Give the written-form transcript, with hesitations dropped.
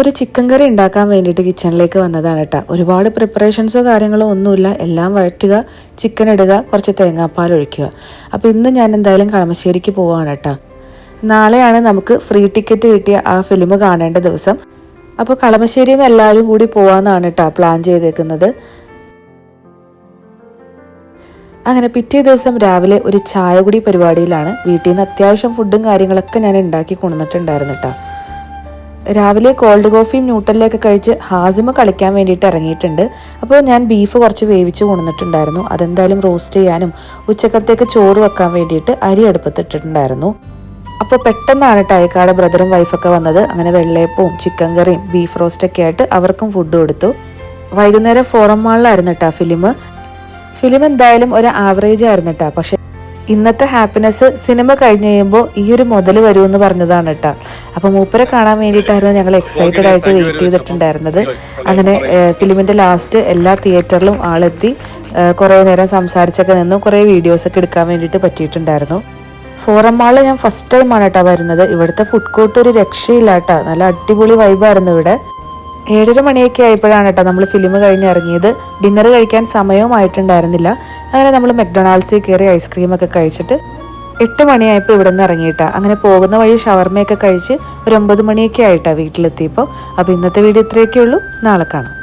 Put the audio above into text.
ഒരു ചിക്കൻ കറി ഉണ്ടാക്കാൻ വേണ്ടിയിട്ട് കിച്ചണിലേക്ക് വന്നതാണ് കേട്ടോ. ഒരുപാട് പ്രിപ്പറേഷൻസോ കാര്യങ്ങളോ ഒന്നുമില്ല. എല്ലാം വഴറ്റുക, ചിക്കൻ ഇടുക, കുറച്ച് തേങ്ങാപ്പാൽ ഒഴിക്കുക. അപ്പോൾ ഇന്ന് ഞാൻ എന്തായാലും കളമശ്ശേരിക്ക് പോവുകയാണ് കേട്ടോ. നാളെയാണ് നമുക്ക് ഫ്രീ ടിക്കറ്റ് കിട്ടിയ ആ ഫിലിം കാണേണ്ട ദിവസം. അപ്പോൾ കളമശ്ശേരിയിൽ നിന്ന് എല്ലാവരും കൂടി പോകാമെന്നാണ് കേട്ടോ പ്ലാൻ ചെയ്തേക്കുന്നത്. അങ്ങനെ പിറ്റേ ദിവസം രാവിലെ ഒരു ചായ കുടി പരിപാടിയിലാണ്. വീട്ടിൽ നിന്ന് അത്യാവശ്യം ഫുഡും കാര്യങ്ങളൊക്കെ ഞാൻ ഉണ്ടാക്കി കൊണ്ടുവന്നിട്ടുണ്ടായിരുന്നു കേട്ടോ. രാവിലെ കോൾഡ് കോഫിയും ന്യൂട്ടലിലൊക്കെ കഴിച്ച് ഹാസിമ കളിക്കാൻ വേണ്ടിയിട്ട് ഇറങ്ങിയിട്ടുണ്ട്. അപ്പോൾ ഞാൻ ബീഫ് കുറച്ച് വേവിച്ച് കൊണ്ടുവന്നിട്ടുണ്ടായിരുന്നു. അതെന്തായാലും റോസ്റ്റ് ചെയ്യാനും ഉച്ചക്കത്തേക്ക് ചോറ് വെക്കാൻ വേണ്ടിയിട്ട് അരി അടുപ്പത്തിട്ടിട്ടുണ്ടായിരുന്നു. അപ്പോൾ പെട്ടെന്നാണ് ടൈക്കാട് ബ്രദറും വൈഫൊക്കെ വന്നത്. അങ്ങനെ വെള്ളയപ്പവും ചിക്കൻ കറിയും ബീഫ് റോസ്റ്റൊക്കെ ആയിട്ട് അവർക്കും ഫുഡ് കൊടുത്തു. വൈകുന്നേരം ഫോറം മാളിലായിരുന്നു കേട്ടോ ഫിലിം എന്തായാലും ഒരു ആവറേജ് ആയിരുന്നു കേട്ടോ. പക്ഷെ ഇന്നത്തെ ഹാപ്പിനെസ് സിനിമ കഴിഞ്ഞ് കഴിയുമ്പോൾ ഈ ഒരു മുതൽ വരുമെന്ന് പറഞ്ഞതാണ് കേട്ടോ. അപ്പോൾ മൂപ്പരെ കാണാൻ വേണ്ടിയിട്ടായിരുന്നു ഞങ്ങൾ എക്സൈറ്റഡ് ആയിട്ട് വെയിറ്റ് ചെയ്തിട്ടുണ്ടായിരുന്നത്. അങ്ങനെ ഫിലിമിൻ്റെ ലാസ്റ്റ് എല്ലാ തിയേറ്ററിലും ആളെത്തി. കുറേ നേരം സംസാരിച്ചൊക്കെ നിന്ന് കുറേ വീഡിയോസൊക്കെ എടുക്കാൻ വേണ്ടിയിട്ട് പറ്റിയിട്ടുണ്ടായിരുന്നു. ഫോറം മാളിൽ ഞാൻ ഫസ്റ്റ് ടൈമാണ് കേട്ടോ വരുന്നത്. ഇവിടുത്തെ ഫുഡ് കോർട്ട് ഒരു രക്ഷയില്ല കേട്ടോ. നല്ല അടിപൊളി വൈബായിരുന്നു ഇവിടെ. 7:30 മണിയൊക്കെ ആയപ്പോഴാണ് കേട്ടോ നമ്മൾ ഫിലിം കഴിഞ്ഞ് ഇറങ്ങിയത്. ഡിന്നർ കഴിക്കാൻ സമയവുമായിട്ടുണ്ടായിരുന്നില്ല. അങ്ങനെ നമ്മൾ മെക്ഡൊണാൾഡ്സിൽ കയറി ഐസ്ക്രീമൊക്കെ കഴിച്ചിട്ട് 8 മണിയായപ്പോൾ ഇവിടെ നിന്ന് ഇറങ്ങിയിട്ടാണ്. അങ്ങനെ പോകുന്ന വഴി ഷവർമയൊക്കെ കഴിച്ച് ഒരു 9 മണിയൊക്കെ ആയിട്ടാണ് വീട്ടിലെത്തിയപ്പോൾ. അപ്പോൾ ഇന്നത്തെ വീഡിയോ ഇത്രയൊക്കെ ഉള്ളൂ. നാളെ കാണാം.